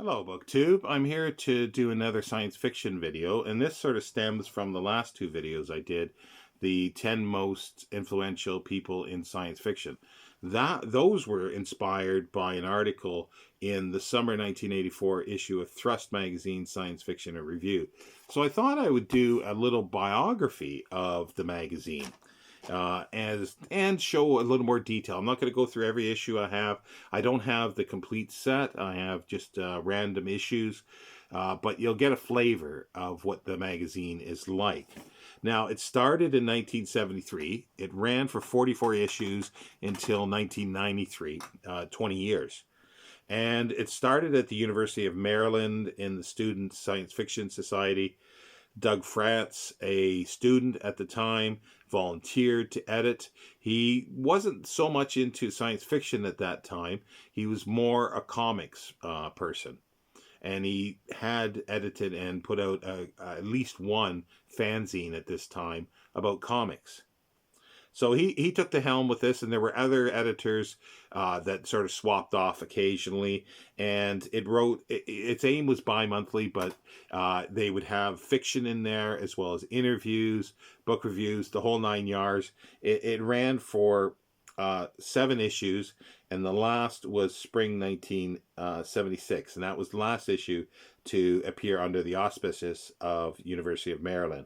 Hello, BookTube. I'm here to do another science fiction video, and this sort of stems from the last two videos I did, the 10 most influential people in science fiction. Those were inspired by an article in the summer 1984 issue of Thrust magazine Science Fiction and Review. So I thought I would do a little biography of the magazine. And show a little more detail. I'm not going to go through every issue I have. I don't have the complete set. I have just random issues, but you'll get a flavor of what the magazine is like. Now, it started in 1973. It ran for 44 issues until 1993, 20 years. And it started at the University of Maryland in the Student Science Fiction Society. Doug Fratz, a student at the time, volunteered to edit. He wasn't so much into science fiction at that time. He was more a comics person. And he had edited and put out at least one fanzine at this time about comics. So he took the helm with this, and there were other editors that sort of swapped off occasionally. And its aim was bi-monthly, but they would have fiction in there as well as interviews, book reviews, the whole nine yards. It ran for 7 issues, and the last was spring 1976, and that was the last issue to appear under the auspices of University of Maryland.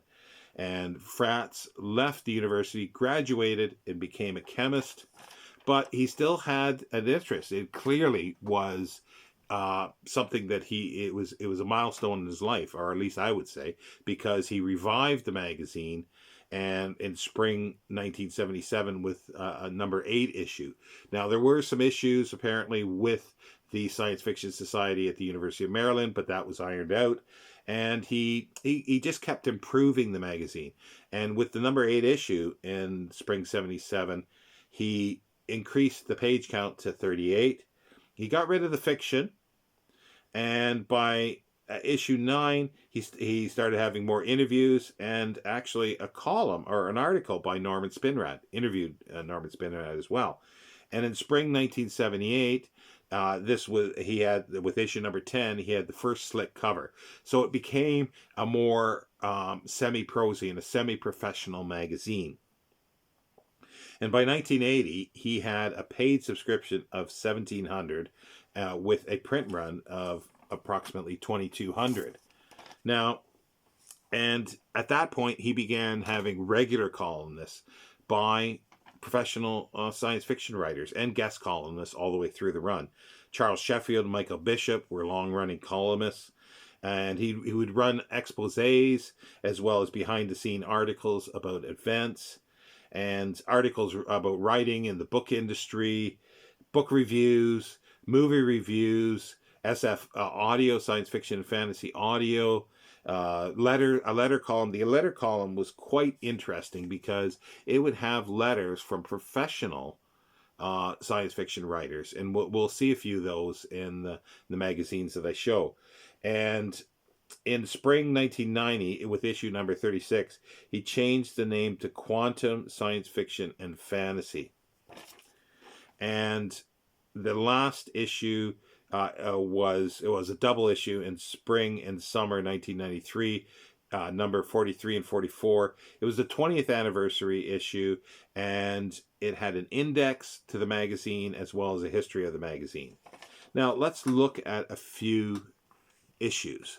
And Fratz left the university, graduated, and became a chemist, but he still had an interest. It clearly was something that it was a milestone in his life, or at least I would say, because he revived the magazine, and in spring 1977 with a number 8 issue. Now, there were some issues apparently with the Science Fiction Society at the University of Maryland, but that was ironed out. And he just kept improving the magazine. And with the number 8 issue in spring 77, he increased the page count to 38. He got rid of the fiction. And by issue 9, he started having more interviews, and actually a column or an article by Norman Spinrad, interviewed Norman Spinrad as well. And in spring 1978, with issue number 10, he had the first slick cover. So it became a more semi-prosy and a semi-professional magazine. And by 1980, he had a paid subscription of 1,700 with a print run of approximately 2,200. Now, and at that point, he began having regular columnists by professional science fiction writers and guest columnists all the way through the run. Charles Sheffield and Michael Bishop were long-running columnists, and he would run exposés as well as behind-the-scene articles about events and articles about writing in the book industry, book reviews, movie reviews, SF audio, science fiction and fantasy audio, a letter column. The letter column was quite interesting because it would have letters from professional science fiction writers, and we'll see a few of those in the magazines that I show. And in spring 1990, with issue number 36, he changed the name to Quantum Science Fiction and Fantasy. And the last issue was a double issue in spring and summer 1993, number 43 and 44. It was the 20th anniversary issue, and it had an index to the magazine as well as a history of the magazine. Now, let's look at a few issues.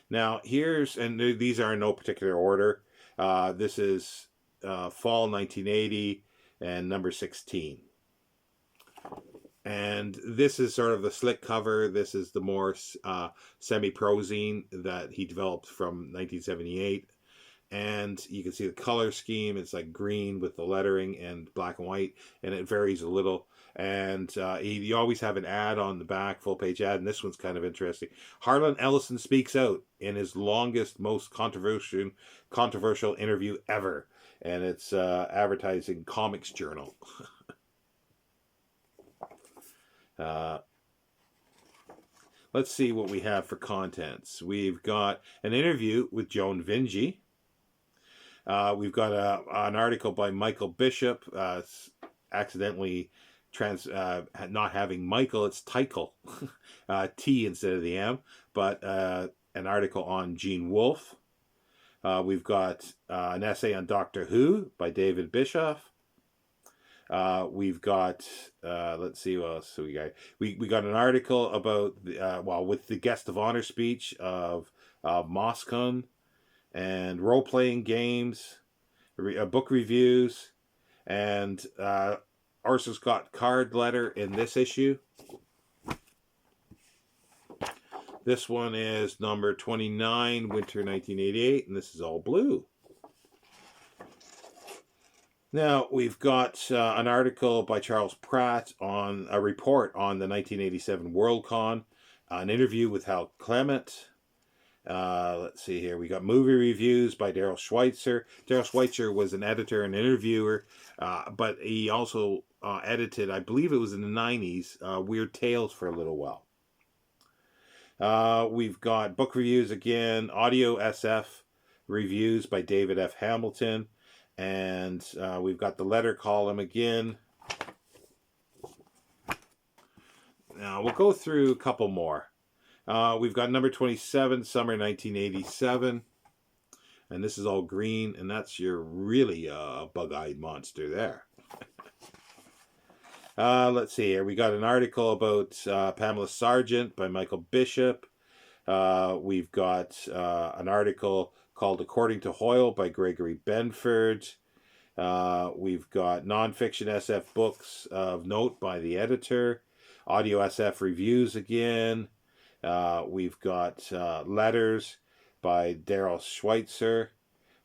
Now, these are in no particular order. This is fall 1980 and number 16. And this is sort of the slick cover. This is the more semi-prosine that he developed from 1978. And you can see the color scheme. It's like green with the lettering and black and white, and it varies a little. And you always have an ad on the back, full-page ad, and this one's kind of interesting. Harlan Ellison speaks out in his longest, most controversial interview ever. And it's advertising Comics Journal. Let's see what we have for contents. We've got an interview with Joan Vinge. We've got an article by Michael Bishop, accidentally not having Michael, it's Tykel, T instead of the M, but an article on Gene Wolfe. We've got an essay on Doctor Who by David Bischoff. We've got, let's see what else we got. We got an article about, with the guest of honor speech of Moscone, and role-playing games, book reviews, and Orson Scott Card letter in this issue. This one is number 29, winter 1988, and this is all blue. Now, we've got an article by Charles Pratt on a report on the 1987 Worldcon, an interview with Hal Clement. Let's see here. We got movie reviews by Daryl Schweitzer. Daryl Schweitzer was an editor and interviewer, but he also edited, I believe it was in the 90s, Weird Tales for a little while. We've got book reviews again, audio SF reviews by David F. Hamilton, and we've got the letter column again. Now, we'll go through a couple more. We've got number 27, summer 1987. And this is all green, and that's your really bug-eyed monster there. Let's see here. We got an article about Pamela Sargent by Michael Bishop. We've got an article called According to Hoyle by Gregory Benford. We've got nonfiction SF books of note by the editor. Audio SF reviews again. We've got letters by Daryl Schweitzer,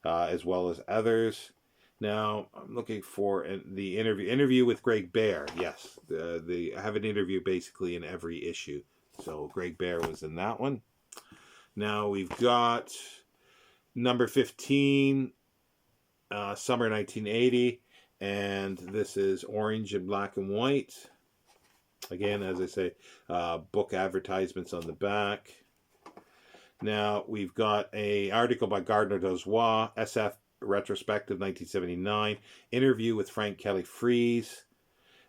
as well as others. Now, I'm looking for the interview with Greg Bear. Yes, I have an interview basically in every issue. So Greg Bear was in that one. Now we've got number 15, summer 1980, and this is orange and black and white. Again, as I say, book advertisements on the back. Now, we've got an article by Gardner Dozois, SF Retrospective 1979, interview with Frank Kelly Freeze.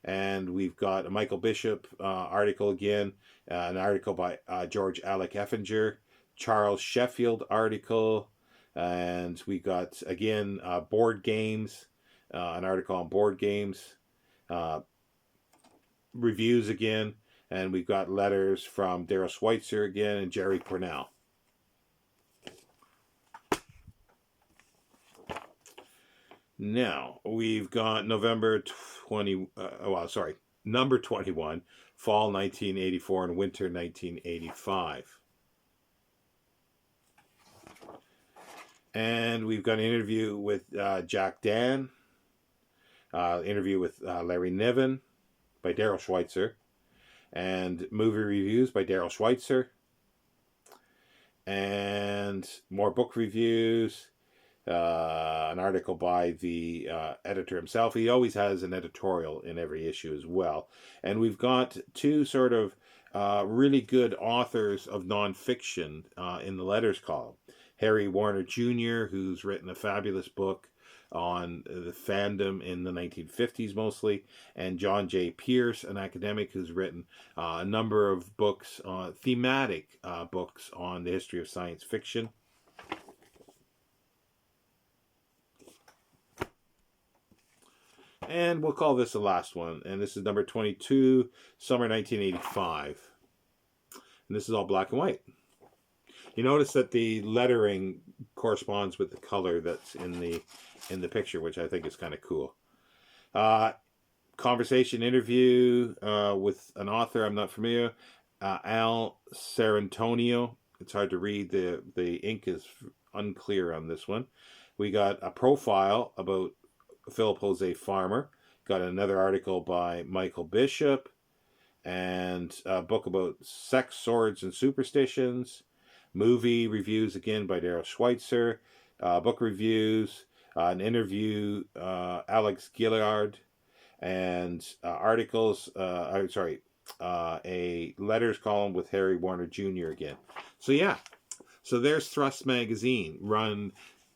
And we've got a Michael Bishop article again, an article by George Alec Effinger, Charles Sheffield article, and we got, again, board games, an article on board games, reviews again, and we've got letters from Daryl Schweitzer again and Jerry Purnell. Now, we've got number 21, fall 1984 and winter 1985. And we've got an interview with Jack Dan, interview with Larry Niven by Daryl Schweitzer, and movie reviews by Daryl Schweitzer, and more book reviews, an article by the editor himself. He always has an editorial in every issue as well. And we've got two sort of really good authors of nonfiction in the letters column. Harry Warner Jr., who's written a fabulous book on the fandom in the 1950s mostly, and John J. Pierce, an academic who's written a number of books, thematic books on the history of science fiction. And we'll call this the last one, and this is number 22, summer 1985. And this is all black and white. You notice that the lettering corresponds with the color that's in the picture, which I think is kind of cool. Conversation interview with an author I'm not familiar, Al Sarantonio. It's hard to read. The ink is unclear on this one. We got a profile about Philip Jose Farmer. Got another article by Michael Bishop, and a book about sex, swords, and superstitions. Movie reviews again by Daryl Schweitzer. Book reviews, an interview, Alex Gillard, and articles. A letters column with Harry Warner Jr. again. So yeah, so there's Thrust Magazine,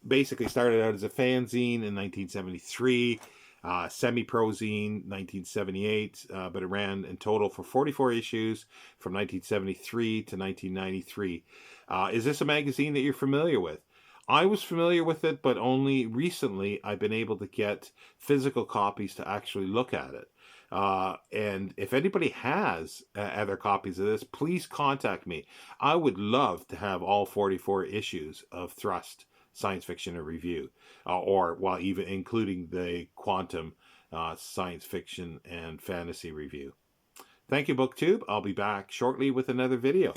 basically started out as a fanzine in 1973. Semi-Prozine, 1978, but it ran in total for 44 issues from 1973 to 1993. Is this a magazine that you're familiar with? I was familiar with it, but only recently I've been able to get physical copies to actually look at it. And if anybody has other copies of this, please contact me. I would love to have all 44 issues of Thrust Science Fiction and Review, or well, even including the Quantum Science Fiction and Fantasy Review. Thank you, BookTube. I'll be back shortly with another video.